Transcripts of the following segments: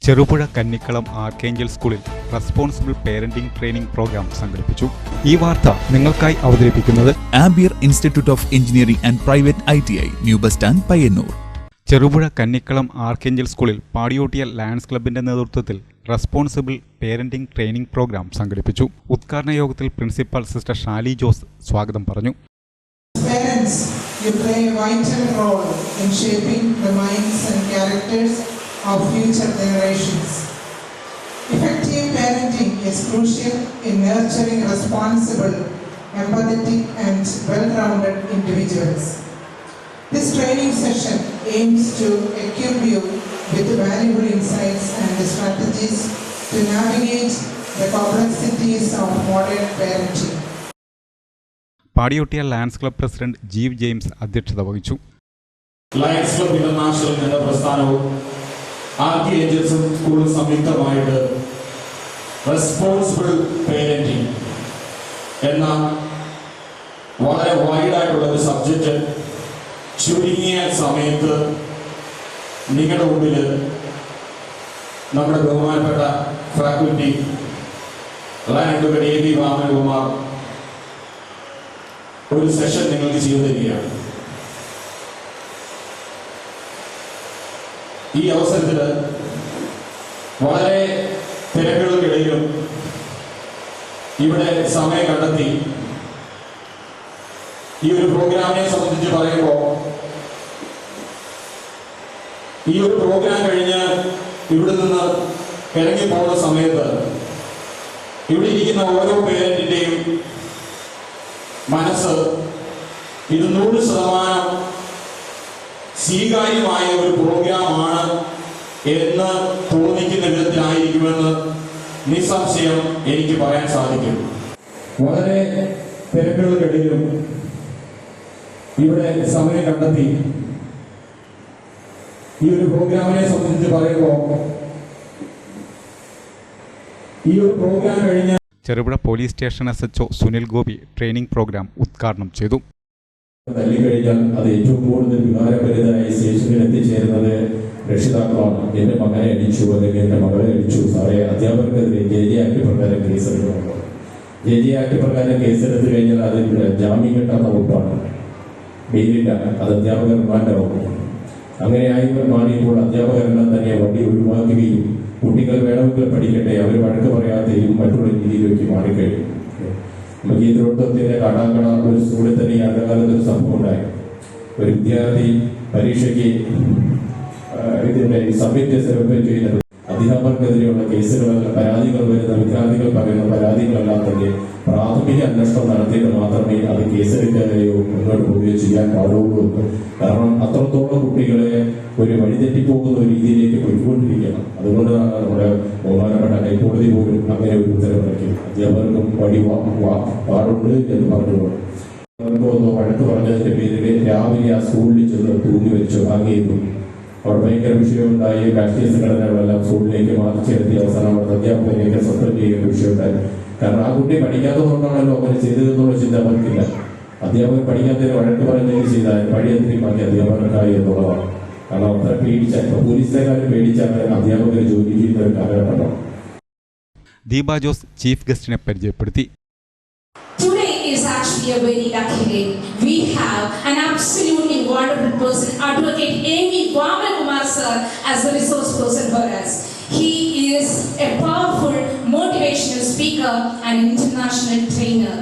Cherupuzha Kannikkalam archangel സ്കൂളിൽ responsible parenting training programme സംഘടിപ്പിച്ചു. ഈ വാർത്ത നിങ്ങൾക്കായി അവതരിപ്പിക്കുന്നത് ampere institute of engineering and private ITI, new bus stand, Payyanur. Cherupuzha Kannikkalam archangel സ്കൂളിൽ പാടിയോട്ടിയ ലയൺസ് ക്ലബിന്റെ നേതൃത്വത്തിൽ റെസ്പോൺസിബിൾ പേരന്റിംഗ് ട്രെയിനിംഗ് പ്രോഗ്രാം സംഘടിപ്പിച്ചു. ഉദ്ഘാടന യോഗത്തിൽ പ്രിൻസിപ്പൽ സിസ്റ്റർ ഷാലി ജോസ് സ്വാഗതം പറഞ്ഞു. Parents, you play a vital role in shaping the minds and characters of future generations. Effective parenting is crucial in nurturing responsible, empathetic and well-rounded individuals. This training session aims to equip you with valuable insights and strategies to navigate the complexities of modern parenting. പാടിയോട്ടിയ Lions club president Jeev James അധ്യക്ഷത വഹിച്ചു. Lions club international എന്ന പ്രസ്ഥാനവും ആർക്കേഞ്ചൽസും സ്കൂളും സംയുക്തമായിട്ട് responsible parenting എന്ന വളരെ വൈഡായിട്ടുള്ള ഒരു subject ചുരുങ്ങിയ സമയത്ത് നിങ്ങളുടെ മുമ്പിൽ നമ്മുടെ ബഹുമാനപ്പെട്ട ഫാക്കൽറ്റി AV വാമനകുമാർ ഒരു സെഷൻ നിങ്ങൾക്ക് ചെയ്തു തരികയാണ്. ഈ അവസരത്തിൽ വളരെ തിരക്കുകൾക്കിടയിലും ഇവിടെ സമയം കണ്ടെത്തി ഈ ഒരു പ്രോഗ്രാമിനെ സംബന്ധിച്ച് പറയുമ്പോൾ, ഈ ഒരു പ്രോഗ്രാം കഴിഞ്ഞ് ഇവിടെ നിന്ന് ഇറങ്ങി പോകുന്ന സമയത്ത് ഇവിടെ ഇരിക്കുന്ന ഓരോ പേരന്റിന്റെയും മനസ്സ് ഇത് 100% സ്വീകാര്യമായ ഒരു പ്രോഗ്രാമാണ് എന്ന് തോന്നിക്കുന്ന വിധത്തിലായിരിക്കുമെന്ന് നിസ്സംശയം എനിക്ക് പറയാൻ സാധിക്കും. വളരെ തിരക്കുകൾക്കിടയിലും ഇവിടെ സമയം കണ്ടെത്തി ഈ ഒരു പ്രോഗ്രാമിനെ സംബന്ധിച്ച് പറയുമ്പോൾ, ഈ ഒരു പ്രോഗ്രാം കഴിഞ്ഞ് Cherupuzha police station SHO Sunil Gopi training programme ഉദ്ഘാടനം ചെയ്തു. തല്ലിക്കഴിഞ്ഞാൽ അത് ഏറ്റവും കൂടുതൽ വികാരപരിതരായി സ്റ്റേഷനിൽ എത്തിച്ചേരുന്നത് രക്ഷിതാക്കളാണ്. എന്റെ മകനെ അടിച്ചു അല്ലെങ്കിൽ എന്റെ മകളെ അടിച്ചു, സാറേ അധ്യാപകർക്കെതിരെ JJ ആക്ട് പ്രകാരം കേസെടുക്കുന്നുണ്ടോ? JJ ആക്ട് പ്രകാരം കേസെടുത്തു കഴിഞ്ഞാൽ അതിൽ ജാമ്യം കിട്ടാത്ത വകുപ്പാണ്, ബെയിലില്ല, അത് അധ്യാപകർ റിമാൻഡാവും. അങ്ങനെയായി മാറിയപ്പോൾ അധ്യാപകരെല്ലാം തന്നെ വണ്ടി ഒഴിവാക്കുകയും കുട്ടികൾ വേണമെങ്കിൽ പഠിക്കട്ടെ, അവർ വഴക്ക് പറയാതെയും മറ്റുള്ള രീതിയിലേക്ക് മാറിക്കഴിയും. നമുക്ക് ഈ തിരുവനന്തപുരത്തിന്റെ കാട്ടാക്കട ഒരു സ്കൂളിൽ തന്നെ ഈ അടുത്തകാലത്ത് ഒരു സംഭവം ഉണ്ടായി. ഒരു വിദ്യാർത്ഥി പരീക്ഷയ്ക്ക് ഇതിന്റെ സബ്ജക്ട് സെലക്ട് ചെയ്യുന്നത് അധ്യാപകർക്കെതിരെയുള്ള കേസുകൾ, പരാതികൾ വരുന്ന വിദ്യാർത്ഥികൾ പറയുന്ന പരാതികളെല്ലാം തന്നെ പ്രാഥമിക അന്വേഷണം നടത്തിയിട്ട് മാത്രമേ അത് കേസെടുക്കുകയോ മുന്നോട്ട് പോവുകയോ ചെയ്യാൻ പാടുള്ളൂ എന്ന്. കാരണം അത്രത്തോളം കുട്ടികളെ ഒരു വഴിതെറ്റിപ്പോകുന്ന ഒരു രീതിയിലേക്ക് പോയിക്കൊണ്ടിരിക്കണം. അതുകൊണ്ടാണ് നമ്മുടെ ബഹുമാനപ്പെട്ട ഹൈക്കോടതി പോലും അങ്ങനെ ഒരു ഉത്തരവിറക്കി. അധ്യാപകർക്കും പാടുണ്ട് എന്ന് പറഞ്ഞുകൊണ്ട് അവർക്കൊന്ന് വഴക്ക് പറഞ്ഞതിന്റെ പേരിൽ രാവിലെ ആ സ്കൂളിൽ ചെന്ന് തൂങ്ങി വെച്ചു വാങ്ങിയിരുന്നു. അവിടെ ഭയങ്കര വിഷയമുണ്ടായി. രാഷ്ട്രീയ സംഘടനകളെല്ലാം സ്കൂളിലേക്ക് മാറ്റി ചേർത്തി അവസാനം അവിടെ അധ്യാപകരെയൊക്കെ സസ്പെൻഡ് ചെയ്യുന്ന വിഷയമുണ്ടായി. കാരണം ആ കുട്ടി പഠിക്കാത്തതുകൊണ്ടാണല്ലോ അങ്ങനെ ചെയ്തതെന്നുള്ള ചിന്ത അവർക്കില്ല. അധ്യാപകർ പഠിക്കാത്തതിന് വഴക്ക് പറഞ്ഞതിന് ചെയ്താൽ പഴിയത്തിരി മാറ്റി അധ്യാപകർക്കായി എന്നുള്ളതാണ്. കാരണം അത്ര പേടിച്ചാൽ പോലീസുകാരെ പേടിച്ചാൽ അധ്യാപകർ ജോലി ചെയ്യുന്ന ഒരു കാലഘട്ടം. ദീപ ജോസ് ചീഫ് ഗസ്റ്റിനെ പരിചയപ്പെടുത്തി. Today is actually a very lucky day. We have an absolutely wonderful person, Advocate AV Vamankumar sir, as the resource person for us. He is a powerful motivational speaker and international trainer.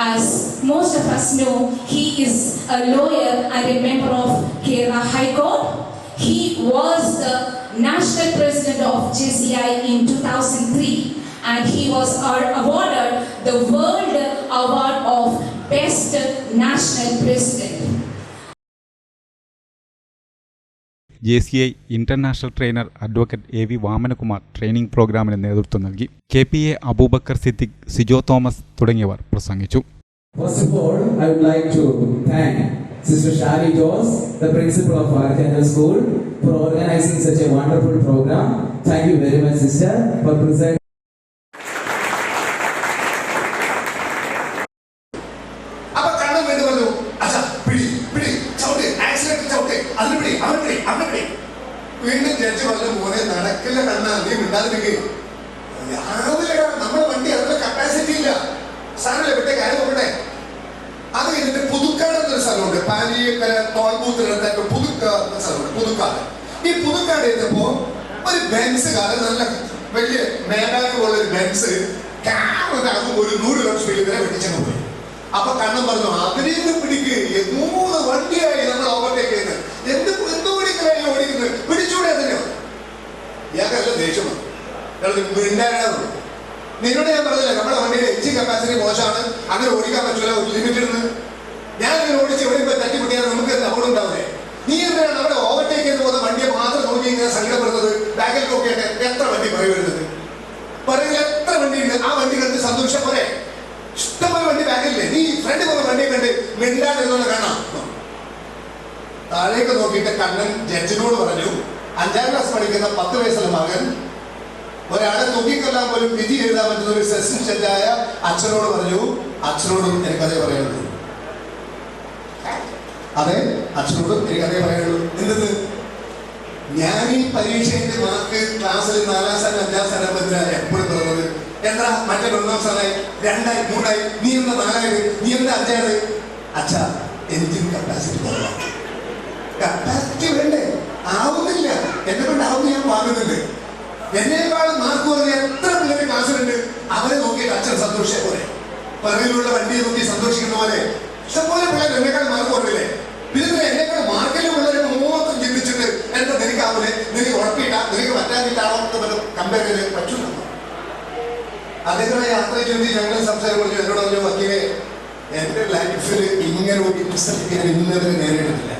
As most of us know, he is a lawyer and a member of Kerala High Court. He was the national president of JCI in 2003 and he was awarded the World Award of Best National President. JCI international trainer advocate AV Vamanakumar training പ്രോഗ്രാമിന് നേതൃത്വം നൽകി. KPA Abubakar Siddique, Sijo Thomas തുടങ്ങിയവർ പ്രസംഗിച്ചു. First of all, I would like to thank Sister Shali Jose, the principal of Archangel School, for organizing such a wonderful program. Thank you very much, sister, for presenting. വീണ്ടും judge പറഞ്ഞു, മോനെ നടക്കില്ല കണ്ണാ, നീ മിണ്ടാതിരിക്കേ. രാവിലെ നമ്മുടെ വണ്ടി അതിന്റെ കപ്പാസിറ്റി ഇല്ല. സാറില്ല വിട്ടേ, കാര്യം നോക്കട്ടെ. അത് കഴിഞ്ഞിട്ട് പുതുക്കാട് എന്നൊരു സ്ഥലമുണ്ട്, പാലിയക്കര തോൾബൂത്തിനടുത്തായിട്ട് സ്ഥലമുണ്ട് പുതുക്കാട്. ഈ പുതുക്കാട് എത്തിയപ്പോ ഒരു ബെൻസ് കാലം, നല്ല വലിയ മേബാക്ക് പോലെ ഒരു ബെൻസ് അതും ഒരു 100 km സ്പീഡിൽ വെട്ടിച്ചങ്ങ് പോയി. അപ്പൊ കണ്ണൻ പറഞ്ഞു, അതിനെ പിടിക്ക്, 3 വണ്ടിയായി നമ്മൾ ഓവർടേക്ക് ചെയ്യുന്നത്, എന്ത് പിടിക്കലായി ഓടിക്കുന്നത്, പിടിച്ചൂടെ അതിനെ. ഇയാൾക്കല്ല ദേഷ്യം വന്നു. മിണ്ടാനാണ്. നിന്നോട് ഞാൻ പറഞ്ഞില്ല നമ്മുടെ വണ്ടിയുടെ എഞ്ചിൻ കപ്പാസിറ്റി മോശമാണ്, അങ്ങനെ ഓടിക്കാൻ പറ്റില്ല, ഒരു ലിമിറ്റ് ഇടുന്നത്. ഞാൻ ഇങ്ങനെ ഓടിച്ച് എവിടെ തട്ടിപ്പിട്ടിയാൽ നമുക്ക് അപകടം ഉണ്ടാവില്ലേ? നീ എന്തിനാണ് നമ്മുടെ ഓവർടേക്ക് ചെയ്ത് പോകുന്ന വണ്ടിയെ മാത്രം നോക്കി ഇങ്ങനെ സങ്കടപ്പെടുന്നത്? ബാക്കിൽ നോക്കിയിട്ട് എത്ര വണ്ടി പറയും വരുന്നത്, പറയുക എത്ര വണ്ടി ഉണ്ട്. ആ വണ്ടി കണ്ട് സന്തോഷം പോലെ ഇഷ്ടംപോലെ വണ്ടി ബാക്കില്ലേ, നീ ഫ്രണ്ട് പോകുന്ന വണ്ടിയെ കണ്ട് മിണ്ടാതിരുന്നോണ്ട് കാണാം. താഴേക്ക് നോക്കിയിട്ട് കണ്ണൻ ജഡ്ജിനോട് പറഞ്ഞു, 5ാം ക്ലാസ് പഠിക്കുന്ന 10 വയസ്സുള്ള മകൻ ഒരാളെ തൂക്കിക്കൊല്ലാൻ പോലും വിധി എഴുതാൻ പറ്റുന്ന ഒരു സെഷൻ ജഡ്ജായ അച്ഛനോട് പറഞ്ഞു, അച്ഛനോടും എനിക്കതേ പറയാനുള്ളൂ. അതെ, അച്ഛനോടും എനിക്കതേ പറയാനുള്ളൂ. എന്തെന്ന്, ഞാൻ ഈ പരീക്ഷയുടെ മാർക്ക് ക്ലാസ്സിൽ 4ാം സ്ഥാനം 5ാം സ്ഥാനം പറ്റില്ല എപ്പോഴും തുറന്നത്. എന്താ മറ്റേ 1ാം സ്ഥാനമായി, 2ആയി, 3ആയി, നീ എന്താ 4ആയത്, നീ എന്താ 5ആയത്? അച്ഛാ, എഞ്ചിൻ കപ്പാസിറ്റി കുറവാണ്. കപ്പാസിറ്റി വേണ്ടേ? ആവുന്നില്ല, എന്നെ കൊണ്ട് ആവുന്ന ഞാൻ വാങ്ങുന്നുണ്ട്. എന്നേക്കാളും മാർക്ക് കുറഞ്ഞ എത്ര പിള്ളേരെ ക്ലാസ്സിലുണ്ട്, അവരെ നോക്കിയിട്ട് അച്ഛൻ സന്തോഷിച്ച പോലെ, പിറകിലുള്ള വണ്ടിയെ നോക്കി സന്തോഷിക്കുന്ന പോലെ ഇഷ്ടംപോലെ പിള്ളേർ എന്നെക്കാൾ മാർക്ക് കുറവില്ലേ. പിന്നെ എന്നേക്കാൾ മാർക്കിലും പിള്ളേരെ മാത്രം ചിന്തിച്ചിട്ട് എന്താ നിനക്കാവൂലേ, നിനക്ക് ഉറപ്പില്ല, നിനക്ക് പറ്റാതിട്ടാണോ എന്ന് കമ്പയർ ചെയ്ത് പറ്റൂല. അദ്ദേഹത്തെ യാത്ര ചെയ്ത് ഞങ്ങൾ സംസാരം പറഞ്ഞു, എന്നോട് പറഞ്ഞു, വക്കീലെ എന്റെ ലൈഫിൽ ഇങ്ങനെ ഒരു ഇൻസിഡന്റ് ഇന്നവരെ നേരിട്ടിട്ടില്ല.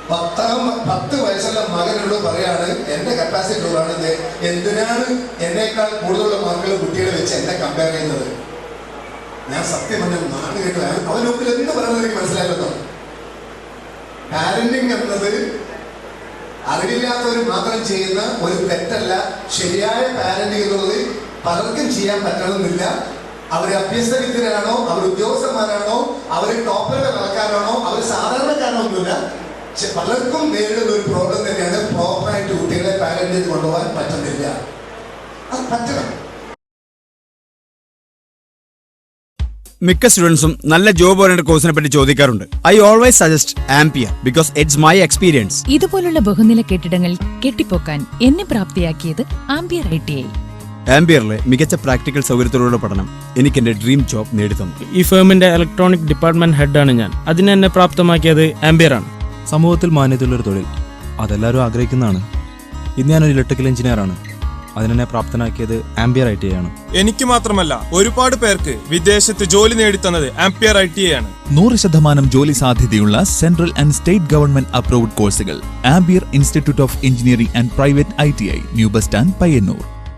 10 വയസ്സുള്ള മകനോട് പറയാണ്, എന്റെ കപ്പാസിറ്റി ഉള്ളതാണ്, എന്തിനാണ് എന്നേക്കാൾ കൂടുതലുള്ള മാർക്കുള്ള കുട്ടികളെ വെച്ച് എന്നെ കമ്പയർ ചെയ്യുന്നത്? ഞാൻ സത്യം പറഞ്ഞ നാട് കേട്ടു. അവന് മുമ്പിൽ എന്ത് പറയുന്നത് എനിക്ക് മനസ്സിലായല്ലോ. പാരന്റിങ് എന്നത് അറിവില്ലാത്തവർ മാത്രം ചെയ്യുന്ന ഒരു തെറ്റല്ല. ശരിയായ പാരന്റിങ് എന്നുള്ളത് പലർക്കും ചെയ്യാൻ പറ്റണമെന്നില്ല. അവർ അഭ്യസ്തവിദ്യരാണോ, അവർ ഉദ്യോഗസ്ഥന്മാരാണോ, അവർ ടോപ്പറുടെ ആൾക്കാരാണോ, അവർ സാധാരണക്കാരനൊന്നുമില്ല. പലർക്കും നേരിടുന്ന ഒരു പ്രോബ്ലം തന്നെയാണ് പ്രോപ്പറായിട്ട് കുട്ടികളെ പാരന്റ് ചെയ്ത് കൊണ്ടുപോകാൻ പറ്റുന്നില്ല. അത് പറ്റണം. മിക്ക സ്റ്റുഡൻസും നല്ല ജോബ് ഓറിയന്റഡ് കോഴ്സിനെ പറ്റി ചോദിക്കാറുണ്ട്. I always suggest ampere because it's my experience. ഇതുപോലുള്ള ബഹുനില കെട്ടിടങ്ങൾ കെട്ടിപ്പൊക്കാൻ എന്നെ പ്രാപ്തിയാക്കിയത് ആംപിയർ ITI. ആംപിയറിലെ മികച്ച പ്രാക്ടിക്കൽ സൗകര്യത്തോടുള്ള പഠനം എനിക്ക് എന്റെ ഡ്രീം ജോബ് നേടിത്തന്നു. ഈ ഫേമിന്റെ ഇലക്ട്രോണിക് ഡിപ്പാർട്ട്മെന്റ് ഹെഡാണ് ഞാൻ. അതിനെ എന്നെ പ്രാപ്തമാക്കിയത് ആംപിയറാണ്. സമൂഹത്തിൽ മാന്യതയുള്ളൊരു തൊഴിൽ അതെല്ലാവരും ആഗ്രഹിക്കുന്നതാണ്. ഇന്ന് ഞാനൊരു ഇലക്ട്രിക്കൽ എഞ്ചിനീയറാണ്. അതിനെന്നെ പ്രാപ്തനാക്കിയത് ആംപിയർ ITI ആണ്. എനിക്ക് മാത്രമല്ല, ഒരുപാട് പേർക്ക് വിദേശത്ത് ജോലി നേടിത്തന്നത് ആംപിയർ ITI ആണ്. 100% ജോലി സാധ്യതയുള്ള central and state government approved കോഴ്സുകൾ. Ampere institute of engineering and private ITI, new bus stand, Payyanur.